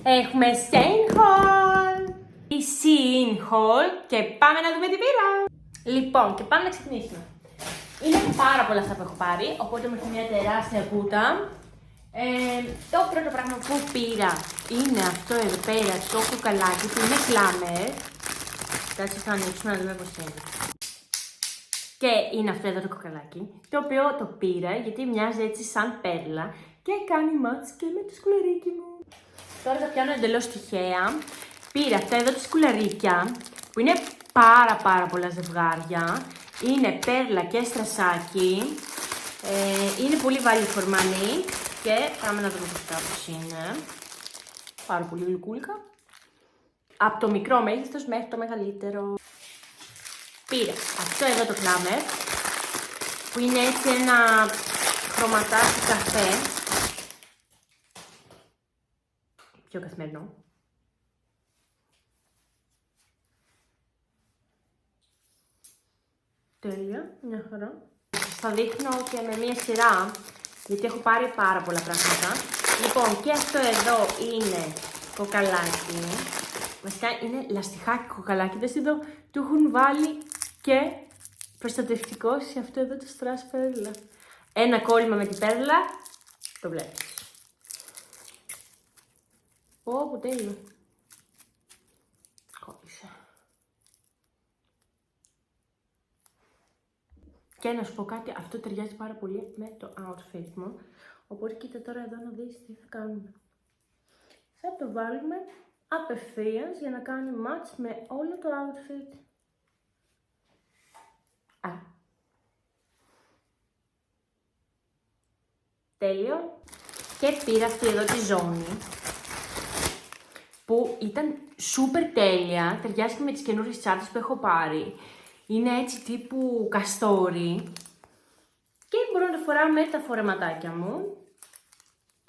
Έχουμε Shein Haul! Η Shein Haul και πάμε να δούμε τι πήρα! Λοιπόν, και πάμε να ξεκινήσουμε. Είναι πάρα πολλά αυτά που έχω πάρει, οπότε με έχει μια τεράστια κούτα. Το πρώτο πράγμα που πήρα είναι αυτό εδώ πέρα, το κουκαλάκι που είναι κλάμερ. Κάτσε θα ανοίξουμε να δούμε πώς είναι. Και είναι αυτό εδώ το κουκαλάκι, το οποίο το πήρα γιατί μοιάζει έτσι σαν πέρλα και κάνει μάτς και με το σκουλαρίκι μου. Τώρα θα πιάνω εντελώς τυχαία. Πήρα αυτά εδώ τα σκουλαρίκια που είναι πάρα πολλά ζευγάρια. Είναι πέρλα και στρασάκι. Είναι πολύ βάλει φορμανή και πάμε να δούμε πώς είναι. Πάρα πολύ γλυκούλικα. Από το μικρό μέγεθος μέχρι το μεγαλύτερο. Πήρα αυτό εδώ το κλάμερ που είναι έτσι ένα χρωματάκι καφέ. Πιο καθημερινό. Τέλεια, μια χαρά. Θα δείχνω και με μια σειρά, γιατί έχω πάρει πάρα πολλά πράγματα. Λοιπόν, και αυτό εδώ είναι κοκαλάκι. Βασικά είναι λαστιχάκι κοκαλάκι. Δες εδώ, του έχουν βάλει και προστατευτικό σε αυτό εδώ το στρας πέρλα. Ένα κόλλημα με την πέρλα, το βλέπεις. Πω, τέλειο. Κόλλησε. Και να σου πω κάτι, αυτό ταιριάζει πάρα πολύ με το outfit μου. Οπότε κοίτα τώρα εδώ να δεις τι θα κάνουμε. Θα το βάλουμε απευθείας για να κάνει match με όλο το outfit. Τέλειο. Και πήρα αυτή εδώ τη ζώνη που ήταν super τέλεια. Ταιριάζει και με τις καινούριες τσάντες που έχω πάρει. Είναι έτσι τύπου καστόρι. Και μπορώ να το φοράω με τα φορεματάκια μου.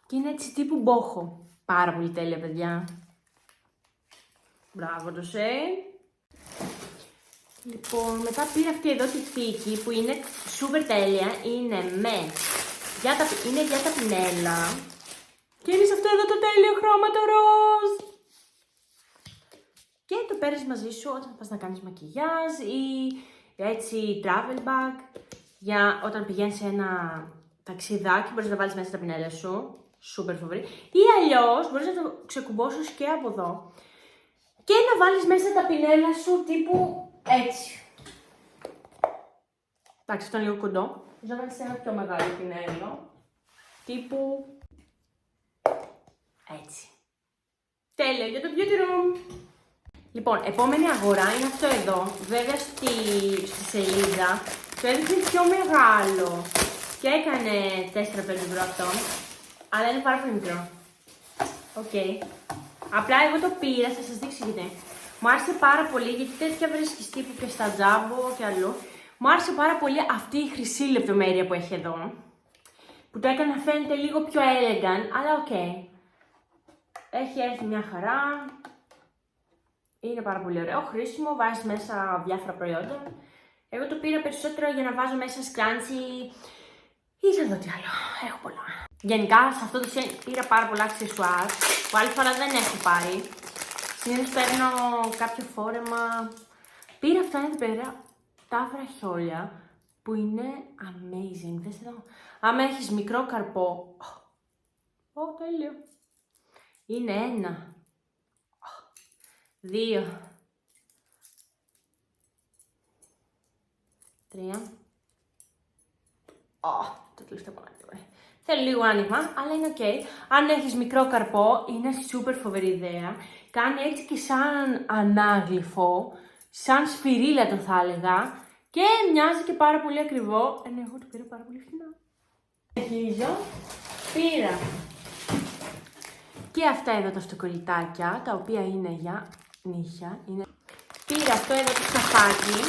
Και είναι έτσι τύπου μπόχο. Πάρα πολύ τέλεια, παιδιά. Μπράβο το Shein. Λοιπόν, μετά πήρα αυτή εδώ τη θήκη που είναι super τέλεια. Είναι για τα πινέλα. Και είναι σε αυτό εδώ το τέλειο χρώμα το ροζ. Και το παίρνεις μαζί σου όταν πας να κάνεις μακιγιάζ ή έτσι travel bag. Για όταν πηγαίνεις σε ένα ταξιδάκι μπορείς να βάλεις μέσα τα πινέλα σου. Super φοβερή. Ή αλλιώς μπορείς να το ξεκουμπώσεις και από εδώ. Και να βάλεις μέσα τα πινέλα σου τύπου έτσι. Εντάξει, αυτό είναι λίγο κοντό. Να βάλεις ένα πιο μεγάλο πινέλο. Τύπου έτσι. Τέλεια για το beauty room. Λοιπόν, επόμενη αγορά είναι αυτό εδώ. Βέβαια στη σελίδα το έδειχνε πιο μεγάλο και έκανε 4-5 ευρώ αυτό. Αλλά είναι πάρα πολύ μικρό. Οκ. Απλά εγώ το πήρα, θα σας δείξω γιατί. Μου άρεσε πάρα πολύ, γιατί τέτοια βρίσκεις τύπου και στα Jumbo και αλλού. Μου άρεσε πάρα πολύ αυτή η χρυσή λεπτομέρεια που έχει εδώ. Που το έκανε να φαίνεται λίγο πιο elegant, αλλά οκ. Έχει έρθει μια χαρά. Είναι πάρα πολύ ωραίο, χρήσιμο, βάζεις μέσα διάφορα προϊόντα. Εγώ το πήρα περισσότερο για να βάζω μέσα σκράντσι ή θα δω τι άλλο, έχω πολλά. Γενικά σε αυτό το Shein πήρα πάρα πολλά αξεσουάρ που άλλη φορά δεν έχω πάρει. Συνήθως παίρνω κάποιο φόρεμα. Πήρα αυτά εδώ πέρα, τα βραχιόλια που είναι amazing. Δες εδώ, άμα έχεις μικρό καρπό, τέλειο. Είναι 1, 2, 3. Το τελευταίο κομμάτι. Θέλει λίγο άνοιγμα, αλλά είναι ok. Αν έχεις μικρό καρπό, είναι super φοβερή ιδέα. Κάνει έτσι και σαν ανάγλυφο, σαν σφυρίλατο θα έλεγα. Και μοιάζει και πάρα πολύ ακριβό. Εγώ το πήρα πάρα πολύ φθηνά. Συνεχίζω. Πήρα και αυτά εδώ τα αυτοκολλητάκια, τα οποία είναι για νύχια. Πήρα αυτό εδώ το σκαφάκι,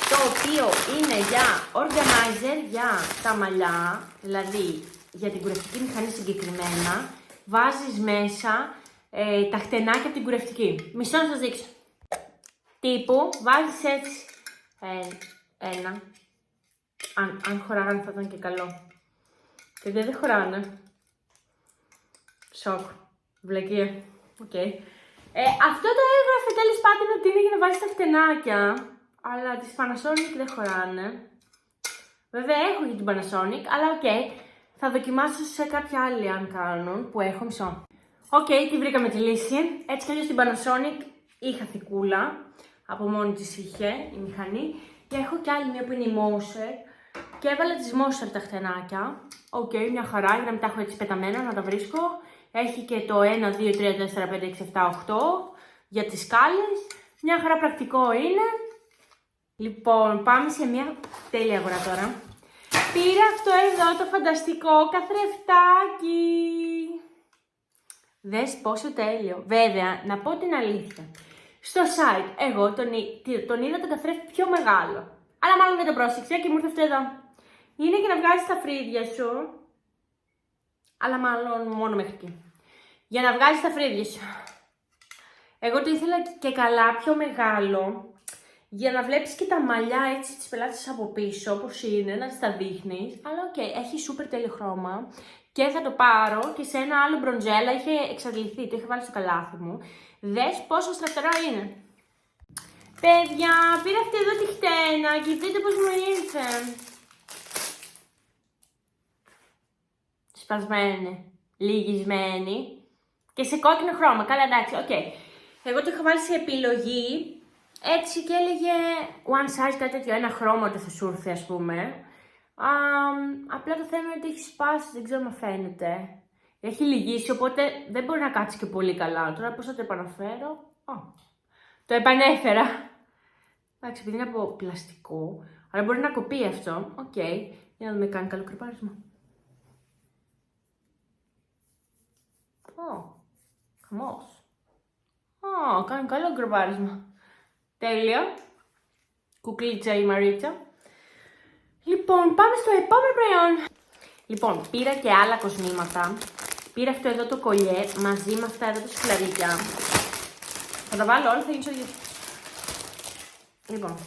το οποίο είναι για organizer για τα μαλλιά, δηλαδή για την κουρευτική μηχανή συγκεκριμένα. Βάζεις μέσα τα χτενάκια από την κουρευτική. Μισό να σας δείξω. Τύπου βάζεις έτσι ένα. Αν χωράγανε θα ήταν και καλό. Και δεν χωράνε. Σοκ. Βλακεία. Οκ. Αυτό το έγραφε τέλος πάντων ότι είναι για να βάζεις τα φτενάκια. Αλλά τις Panasonic δεν χωράνε. Βέβαια έχω για την Panasonic, αλλά οκ. Θα δοκιμάσω σε κάποια άλλη αν κάνουν που έχω μισό. Οκ, τη βρήκαμε τη λύση. Έτσι κι αλλιώς στην Panasonic είχα θικούλα. Από μόνη της είχε η μηχανή. Και έχω κι άλλη μια που είναι η Moser. Και έβαλα τις Moser τα χτενάκια. Οκ, μια χαρά για να μην τα έχω έτσι πεταμένα, να τα βρίσκω. Έχει και το 1, 2, 3, 4, 5, 6, 7, 8 για τις σκάλες. Μια χαρά πρακτικό είναι. Λοιπόν, πάμε σε μια τέλεια αγορά τώρα. Πήρα αυτό εδώ το φανταστικό καθρεφτάκι. Δες πόσο τέλειο. Βέβαια, να πω την αλήθεια. Στο site, εγώ τον είδα τον καθρέφτη πιο μεγάλο. Αλλά μάλλον δεν το πρόσεξα και μου ήρθε αυτό εδώ. Είναι για να βγάζεις τα φρύδια σου. Αλλά μάλλον μόνο μέχρι εκεί. Για να βγάζεις τα φρύδια σου. Εγώ το ήθελα και καλά πιο μεγάλο. Για να βλέπεις και τα μαλλιά έτσι τις πελάτες από πίσω, όπως είναι, να τις τα δείχνεις. Αλλά οκ, έχει σούπερ τέλειο χρώμα. Και θα το πάρω και σε ένα άλλο μπροντζέλα, είχε εξαντληθεί, το είχα βάλει στο καλάθι μου. Δες πόσο στραφτερό είναι. Παιδιά, πήρα αυτή εδώ τη χτένα και δείτε πώς μου ήρθε. Σπασμένη, λυγισμένη και σε κόκκινο χρώμα. Καλά, εντάξει, οκ. Εγώ το είχα βάλει σε επιλογή. Έτσι και έλεγε one size, κάτι τέτοιο, ένα χρώμα ότι θα σου έρθει, ας πούμε. Απλά το θέμα είναι ότι έχει σπάσει, δεν ξέρω αν φαίνεται. Έχει λυγίσει, οπότε δεν μπορεί να κάτσει και πολύ καλά. Τώρα πώς θα το επαναφέρω. Το επανέφερα. Εντάξει, επειδή είναι από πλαστικό, αλλά μπορεί να κοπεί αυτό. Οκ, για να δούμε, κάνει καλό κρυπάρισμα. Χαμός. Κάνει καλό κρυπάρισμα. Τέλεια. Κουκλίτσα ή Μαρίτσα. Λοιπόν, πάμε στο επόμενο προϊόν. Λοιπόν, πήρα και άλλα κοσμήματα. Πήρα αυτό εδώ το κολλιέ μαζί με αυτά εδώ τα σουφλαρίκια. Θα τα βάλω όλα, θα γίνει στο ίδιο. Λοιπόν,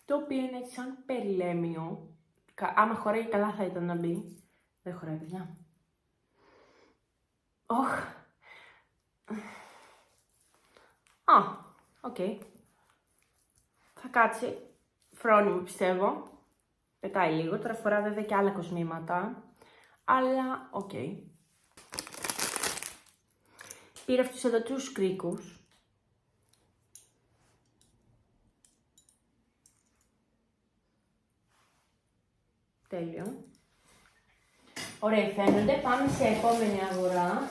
το οποίο είναι έτσι σαν περιλέμιο. Άμα χωράει καλά θα ήταν να μπει. Δεν χωράει, παιδιά. Οκ. Θα κάτσει φρόνιμο, πιστεύω. Πετάει λίγο, τώρα φορά βέβαια και άλλα κοσμήματα. Αλλά, οκ. Πήρα αυτούς εδώ τους κρίκους. Τέλειο. Ωραία φαίνονται, πάμε σε επόμενη αγορά.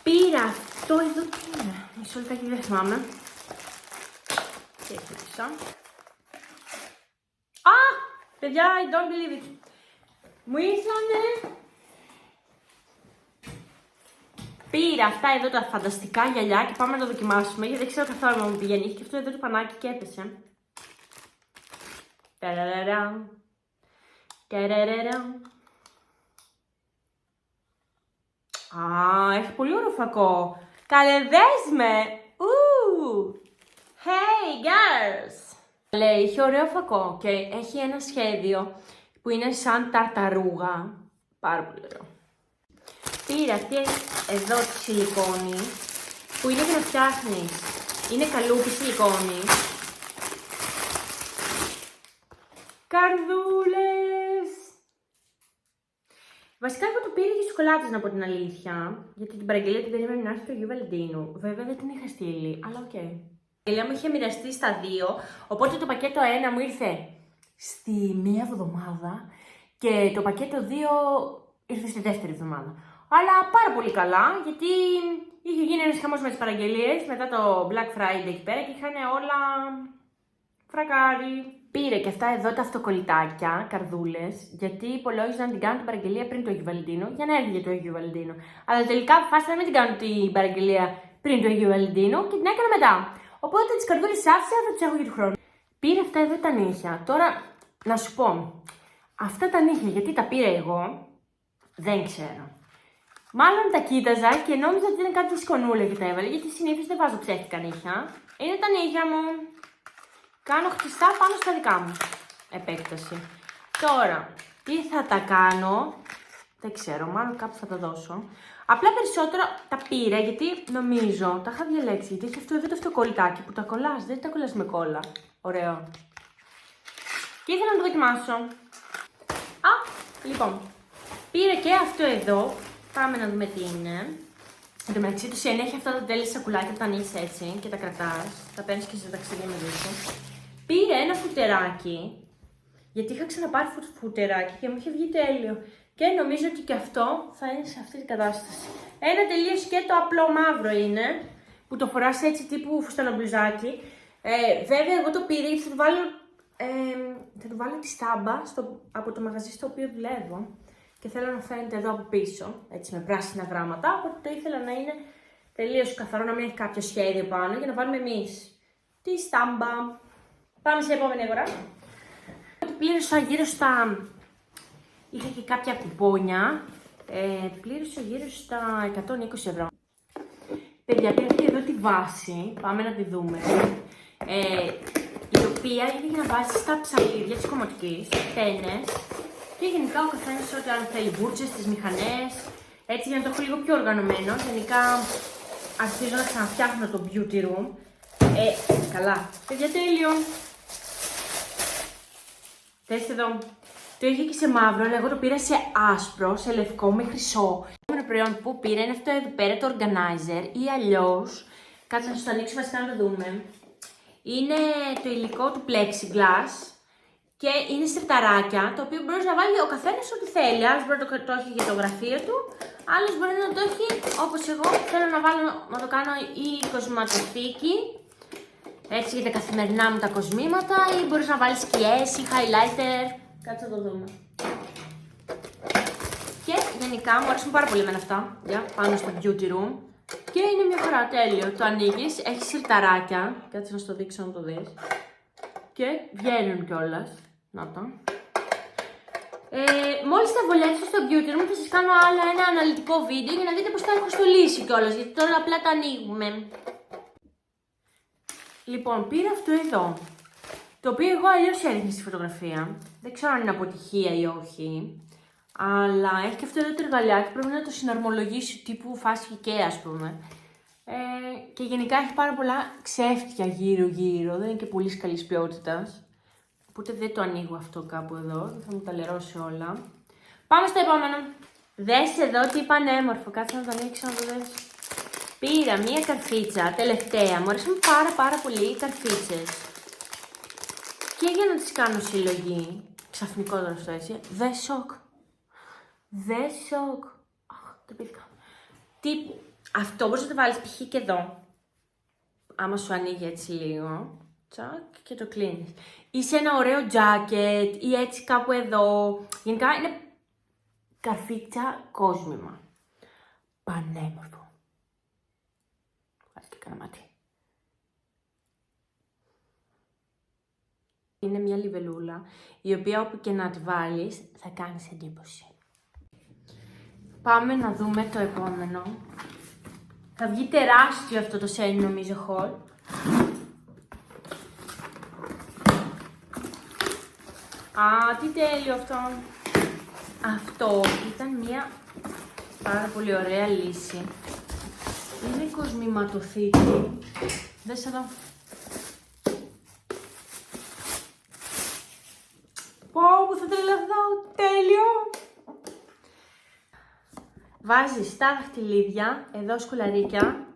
Πήρα αυτό εδώ, τι είναι, μισό λεπτάκι δεν θυμάμαι. Και χτύπησα. Παιδιά, I don't believe it. Μου ήρθανε. Πήρα αυτά εδώ τα φανταστικά γυαλιά και πάμε να το δοκιμάσουμε γιατί δεν ξέρω καθόλου αν μου πηγαίνει. Είχε και αυτό εδώ το πανάκι και έπεσε. Ταραραραμ. Ταραραραμ. Έχει πολύ ωραίο φακό. Καλέ, δες με. Hey girls. Λέει, έχει ωραίο φακό και έχει ένα σχέδιο που είναι σαν ταρταρούγα. Πάρα πολύ ωραίο. Πήρα αυτή εδώ τη σιλικόνη που είναι για να φτιάχνεις. Είναι καλούπι σιλικόνη. Καρδούλες. Βασικά εγώ το πήρα για σοκολάτες, να πω την αλήθεια. Γιατί την παραγγελία την περίμενε να έρθει το Αγίου Βαλεντίνου. Βέβαια δεν την είχα στείλει, αλλά οκ. Η παραγγελία μου είχε μοιραστεί στα 2, οπότε το πακέτο 1 μου ήρθε στη μία εβδομάδα και το πακέτο 2 ήρθε στη δεύτερη εβδομάδα. Αλλά πάρα πολύ καλά, γιατί είχε γίνει ένας χαμός με τις παραγγελίες μετά το Black Friday εκεί πέρα και είχαν όλα φρακάρι. Πήρε και αυτά εδώ τα αυτοκολλητάκια, καρδούλες, γιατί υπολόγιζαν να την κάνω την παραγγελία πριν το Αγίου Βαλεντίνου για να έρθει για το Αγίου Βαλεντίνου. Αλλά τελικά αποφάσισα να μην την κάνω την παραγγελία πριν το Αγίου Βαλεντίνου και την έκανα μετά. Οπότε τις καρδούλες άφησα, θα τις έχω για του χρόνου. Πήρα αυτά εδώ τα νύχια. Τώρα να σου πω, αυτά τα νύχια γιατί τα πήρα εγώ, δεν ξέρω. Μάλλον τα κοίταζα και νόμιζα ότι ήταν κάτι σκονούλα και τα έβαλε, γιατί συνήθως δεν βάζω ψεύτικα νύχια. Είναι τα νύχια μου. Κάνω χτιστά πάνω στα δικά μου. Επέκταση. Τώρα, τι θα τα κάνω, δεν ξέρω, μάλλον κάπου θα τα δώσω. Απλά περισσότερο τα πήρα γιατί νομίζω, τα είχα διαλέξει, γιατί έχει αυτό εδώ το αυτοκολλητάκι που τα κολλάς, δεν τα κολλάς με κόλλα. Ωραίο. Και ήθελα να το δοκιμάσω. Λοιπόν, πήρα και αυτό εδώ. Πάμε να δούμε τι είναι. Εν τω μεταξύ του έχει αυτά τα τέλεια σακουλάκια που τα ανοίγεις έτσι και τα κρατάς. Τα παίρνεις και σε ταξίδια μαζί σου. Πήρα ένα φουτεράκι, γιατί είχα ξαναπάρει φουτεράκι και μου είχε βγει τέλειο. Και νομίζω ότι και αυτό θα είναι σε αυτή την κατάσταση. Ένα τελείως και το απλό μαύρο είναι, που το φοράς έτσι τύπου φουστανομπλουζάκι. Βέβαια εγώ το πήρα γιατί θα του βάλω τη στάμπα από το μαγαζί στο οποίο δουλεύω. Και θέλω να φαίνεται εδώ από πίσω, έτσι με πράσινα γράμματα, οπότε το ήθελα να είναι τελείως καθαρό, να μην έχει κάποιο σχέδιο πάνω για να βάλουμε εμείς τη στάμπα. Πάμε σε επόμενη αγορά. Πλήρωσα γύρω στα... Είχα και κάποια κουπόνια, πλήρωσα γύρω στα 120 ευρώ. Παιδιά, πήρα και εδώ τη βάση, πάμε να τη δούμε, η οποία είναι για να βάζεις στα ψαλίδια της κομμωτικής, τένες, και γενικά ο καθένας ό,τι αν θέλει μπούρτσες, τις μηχανές, έτσι για να το έχω λίγο πιο οργανωμένο. Γενικά αρχίζω να ξαναφτιάχνω το beauty room. Καλά, παιδιά, τέλειο. Δέστε εδώ. Το είχε και σε μαύρο, αλλά εγώ το πήρα σε άσπρο, σε λευκό με χρυσό. Το επόμενο προϊόν που πήρα είναι αυτό εδώ πέρα, το organizer, ή αλλιώς, κάτσε να σας το ανοίξω βασικά να το δούμε. Είναι το υλικό του plexiglass και είναι σερταράκια, το οποίο μπορεί να βάλει ο καθένας ό,τι θέλει. Άλλος μπορεί να το έχει για το γραφείο του, άλλος μπορεί να το έχει όπως εγώ. Θέλω να το κάνω ή κοσματοθήκη, έτσι για τα καθημερινά μου τα κοσμήματα, ή μπορείς να βάλεις σκιές ή highlighter. Κάτσε να το δούμε. Και γενικά μου αρέσουν πάρα πολύ εμένα αυτά, πάνω στο beauty room. Και είναι μια χαρά, τέλειο. Το ανοίγεις, έχει σιρταράκια. Κάτσε να σου το δείξω να το δεις. Και βγαίνουν κιόλας. Να το. Μόλις τα βολέψω στο beauty room θα σας κάνω άλλο ένα αναλυτικό βίντεο για να δείτε πώς τα έχω στολίσει κιόλας. Γιατί τώρα απλά τα ανοίγουμε. Λοιπόν, πήρα αυτό εδώ. Το οποίο εγώ αλλιώς έδειχνα στη φωτογραφία. Δεν ξέρω αν είναι αποτυχία ή όχι. Αλλά έχει και αυτό εδώ το εργαλειάκι. Πρέπει να το συναρμολογήσει τύπου φάση IKEA, ας πούμε. Και γενικά έχει πάρα πολλά ξέφτια γύρω-γύρω. Δεν είναι και πολύ καλής ποιότητας. Οπότε δεν το ανοίγω αυτό κάπου εδώ. Δεν θα μου τα λερώσει όλα. Πάμε στο επόμενο. Δες εδώ τι πανέμορφο. Κάτσε να το ανοίξω να το δεις. Πήρα μία καρφίτσα τελευταία. Μου αρέσουν πάρα πολύ οι καρφίτσες. Και για να τις κάνω συλλογή, ξαφνικότερα αυτό έτσι, δε σοκ. Αχ, το πήθηκα. Αυτό μπορείς να το βάλεις π.χ. και εδώ. Άμα σου ανοίγει έτσι λίγο, τσακ, και το κλείνεις. Ή σε ένα ωραίο jacket, ή έτσι κάπου εδώ. Γενικά είναι καρφίτσα κόσμημα. Πανέμορφο. Βάλεις και κανένα μάτι. Είναι μια λιβελούλα, η οποία όπου και να τη βάλεις, θα κάνεις εντύπωση. Πάμε να δούμε το επόμενο. Θα βγει τεράστιο αυτό το σέλι, νομίζω, haul. Τι τέλειο αυτό. Αυτό ήταν μια πάρα πολύ ωραία λύση. Είναι κοσμηματοθήκη. Δες εδώ. Πω, θα τρελαθώ, τέλειο! Βάζεις τα δαχτυλίδια, εδώ σκουλαρίκια.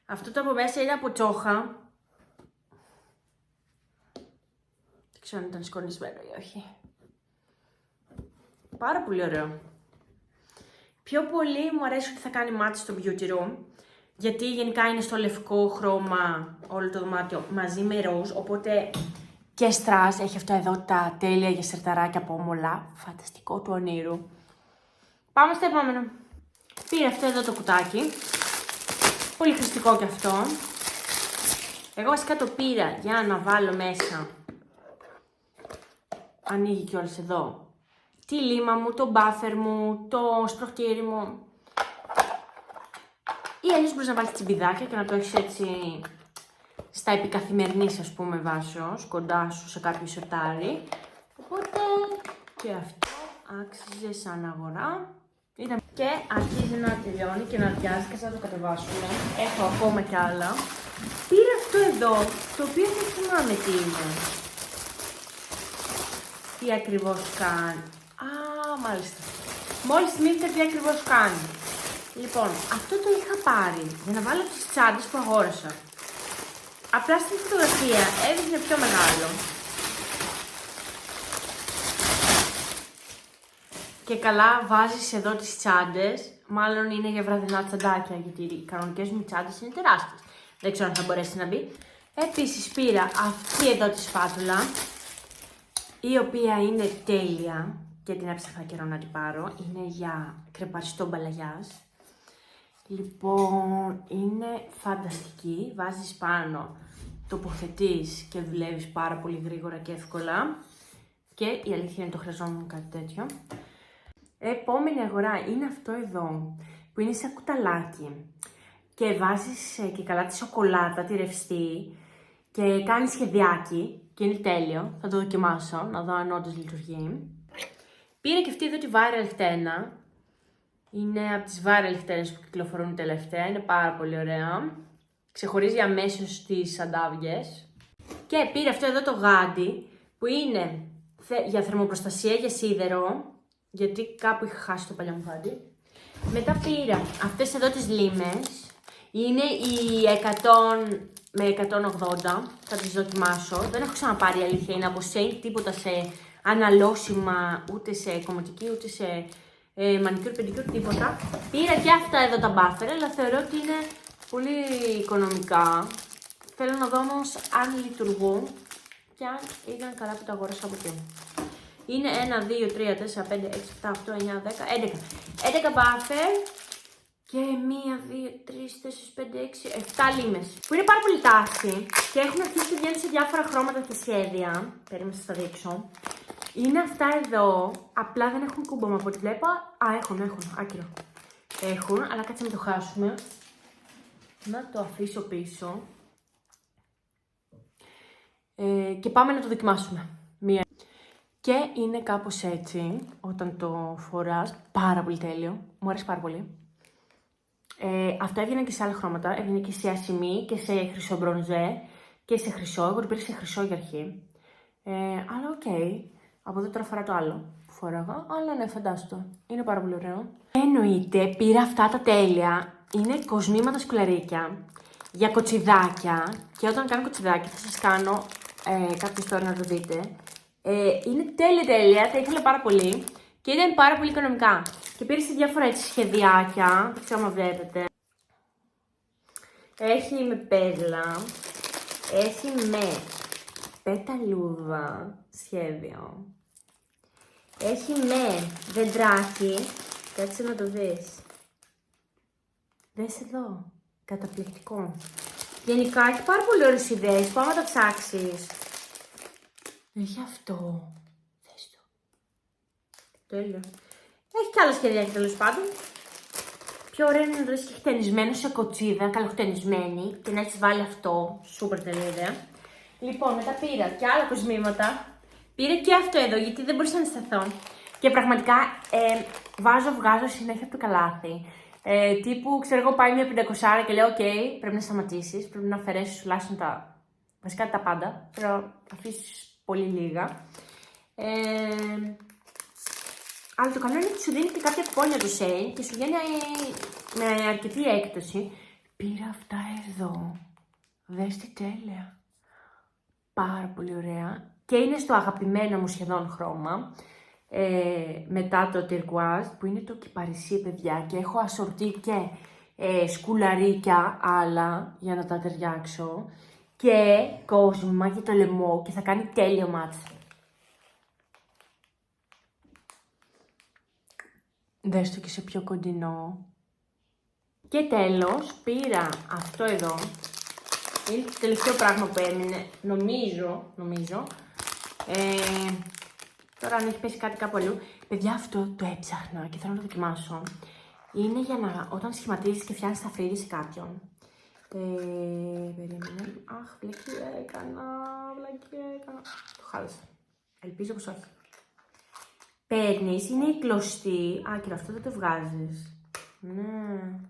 Αυτό το από μέσα είναι από τσόχα. Δεν ξέρω αν ήταν σκονισμένο ή όχι. Πάρα πολύ ωραίο. Πιο πολύ μου αρέσει ότι θα κάνει μάτι στο beauty room. Γιατί γενικά είναι στο λευκό χρώμα όλο το δωμάτιο μαζί με ροζ, οπότε και στρας, έχει αυτό εδώ τα τέλεια για σερταράκια από όμολα. Φανταστικό του ονείρου. Πάμε στο επόμενο. Πήρα αυτό εδώ το κουτάκι. Πολύ χρηστικό κι αυτό. Εγώ βασικά το πήρα για να βάλω μέσα. Ανοίγει κιόλας εδώ. Τη λίμα μου, το μπάφερ μου, το σπροχτήρι μου. Ή αλλιώς μπορείς να βάλεις τσιμπιδάκια και να το έχεις έτσι στα επικαθημερινής, ας πούμε, βάσεως, κοντά σου σε κάποιο σερτάρι. Οπότε και αυτό άξιζε σαν αγορά. Και αρχίζει να τελειώνει και να αδειάζει και θα το κατεβάσουμε. Έχω ακόμα κι άλλα. Πήρα αυτό εδώ, το οποίο δεν θυμάμαι τι είναι. Τι ακριβώς κάνει. Α, μάλιστα. Μόλις θυμήθηκα τι ακριβώς κάνει. Λοιπόν, αυτό το είχα πάρει για να βάλω τις τσάντες που αγόρασα. Απλά στην φωτογραφία έδειχνε πιο μεγάλο. Και καλά βάζεις εδώ τις τσάντες, μάλλον είναι για βραδινά τσαντάκια, γιατί οι κανονικές μου τσάντες είναι τεράστιες. Δεν ξέρω αν θα μπορέσει να μπει. Επίσης πήρα αυτή εδώ τη σπάτουλα, η οποία είναι τέλεια και την έψαχνα καιρό να την πάρω. Είναι για κρεπαριστό μπαλαγιάς. Λοιπόν, είναι φανταστική. Βάζεις πάνω, τοποθετείς και δουλεύεις πάρα πολύ γρήγορα και εύκολα. Και η αλήθεια είναι το χρειαζόμουν κάτι τέτοιο. Επόμενη αγορά είναι αυτό εδώ, που είναι σε κουταλάκι. Και βάζεις και καλά τη σοκολάτα, τη ρευστή και κάνει σχεδιάκι και είναι τέλειο. Θα το δοκιμάσω, να δω αν όντως λειτουργεί. Πήρα και αυτή εδώ τη viral χτένα. Είναι από τις viral χτένες που κυκλοφορούν τελευταία, είναι πάρα πολύ ωραία. Ξεχωρίζει αμέσως τις αντάβιες. Και πήρα αυτό εδώ το γάντι, που είναι για θερμοπροστασία, για σίδερο, γιατί κάπου είχα χάσει το παλιό μου γάντι. Μετά πήρα αυτές εδώ τις λίμες. Είναι οι 100 με 180, θα τις δοκιμάσω. Δεν έχω ξαναπάρει, αλήθεια είναι από Shein, τίποτα σε αναλώσιμα, ούτε σε κομμωτική, ούτε σε μανικιούρ, πεντικιούρ, τίποτα. Πήρα και αυτά εδώ τα buffer, αλλά θεωρώ ότι είναι πολύ οικονομικά. Θέλω να δω όμως αν λειτουργούν και αν ήταν καλά που τα αγόρασα από εκεί. Είναι 1, 2, 3, 4, 5, 6, 7, 8, 9, 10, 11. 11 buffer. Και 1, 2, 3, 4, 5, 6, 7 λίμες. Που είναι πάρα πολύ τάση και έχουν αρχίσει και βγαίνουν σε διάφορα χρώματα και σχέδια. Περίμενα να σας τα δείξω. Είναι αυτά εδώ. Απλά δεν έχουν κούμπομα από ό,τι βλέπω. Α, έχουν. Άκυρο. Έχουν, αλλά κάτσε να το χάσουμε. Να το αφήσω πίσω. Και πάμε να το δοκιμάσουμε. Και είναι κάπως έτσι όταν το φοράς. Πάρα πολύ τέλειο. Μου αρέσει πάρα πολύ. Αυτό έβγαινε και σε άλλα χρώματα, έβγαινε και σε ασημή και σε χρυσό μπρονζέ και σε χρυσό. Εγώ το πήρα σε χρυσό για αρχή. Αλλά οκ. Από εδώ τώρα φορά το άλλο που φοράγα. Αλλά ναι, φαντάστο. Είναι πάρα πολύ ωραίο. Εννοείται, πήρα αυτά τα τέλεια. Είναι κοσμήματα σκουλαρίκια για κοτσιδάκια. Και όταν κάνω κοτσιδάκια θα σας κάνω κάποια τώρα να το δείτε. Είναι τέλεια. Τα ήθελα πάρα πολύ. Και ήταν πάρα πολύ οικονομικά. Και πήρε σε διάφορα έτσι σχεδιάκια, δεν ξέρω αν βλέπετε. Έχει με πέδλα, έχει με πεταλούδα σχέδιο. Έχει με δεντράκι, κάτσε να το δεις. Δες εδώ, καταπληκτικό. Γενικά έχει πάρα πολύ ωραίες ιδέες, πάμε να τα ψάξεις. Έχει αυτό, δες το. Τέλειο. Έχει και άλλα σχέδια τέλος πάντων. Πιο ωραίο είναι να το δεις και χτενισμένο σε κοτσίδα, καλοχτενισμένη και να έχεις βάλει αυτό. Σούπερ τέλεια ιδέα. Λοιπόν, μετά πήρα και άλλα κοσμήματα. Πήρα και αυτό εδώ γιατί δεν μπορούσα να σταθώ. Και πραγματικά βγάζω συνέχεια από το καλάθι. Τύπου, ξέρω εγώ, πάει μια 500 και λέω: OK, πρέπει να σταματήσεις. Πρέπει να αφαιρέσεις τουλάχιστον βασικά τα πάντα. Πρέπει να αφήσεις πολύ λίγα. Αλλά το καλό είναι ότι σου δίνει και κάποια κουπόνια του Shein και σου βγαίνει με αρκετή έκπτωση. Πήρα αυτά εδώ. Δες τι τέλεια. Πάρα πολύ ωραία. Και είναι στο αγαπημένο μου σχεδόν χρώμα. Μετά το turquoise που είναι το κυπαρισί, παιδιά. Και έχω ασορτί και σκουλαρίκια άλλα για να τα ταιριάξω. Και κόσμημα για το λαιμό και θα κάνει τέλειο μάτς. Δες το και σε πιο κοντινό. Και τέλος, πήρα αυτό εδώ. Είναι το τελευταίο πράγμα που έμεινε, νομίζω. Τώρα αν έχει πέσει κάτι κάπου αλλού. Παιδιά, αυτό το έψαχνα και θέλω να το δοκιμάσω. Είναι για να, όταν σχηματίζεις και φτιάχνεις τα φρύδι σε κάποιον. Περίμενε. Αχ, βλακία έκανα. Το χάλασα. Ελπίζω πως όχι. παίρνεις, είναι η κλωστή. Α, και αυτό δεν το βγάζεις. Ναι.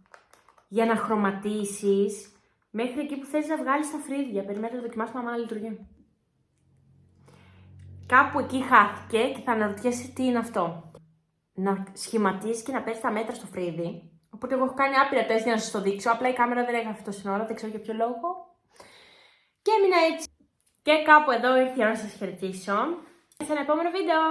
Για να χρωματίσεις μέχρι εκεί που θες να βγάλεις τα φρύδια. Περιμένετε να το δοκιμάσουμε άμα λειτουργεί. Κάπου εκεί χάθηκε και θα αναρωτιέσαι τι είναι αυτό. Να σχηματίσεις και να παίρνεις τα μέτρα στο φρύδι. Οπότε εγώ έχω κάνει άπειρα τεστ για να σας το δείξω. Απλά η κάμερα δεν έγραφε τόση ώρα, δεν ξέρω για ποιο λόγο. Και έμεινα έτσι. Και κάπου εδώ ήρθε η ώρα να σας χαιρετήσω. Σε ένα επόμενο βίντεο.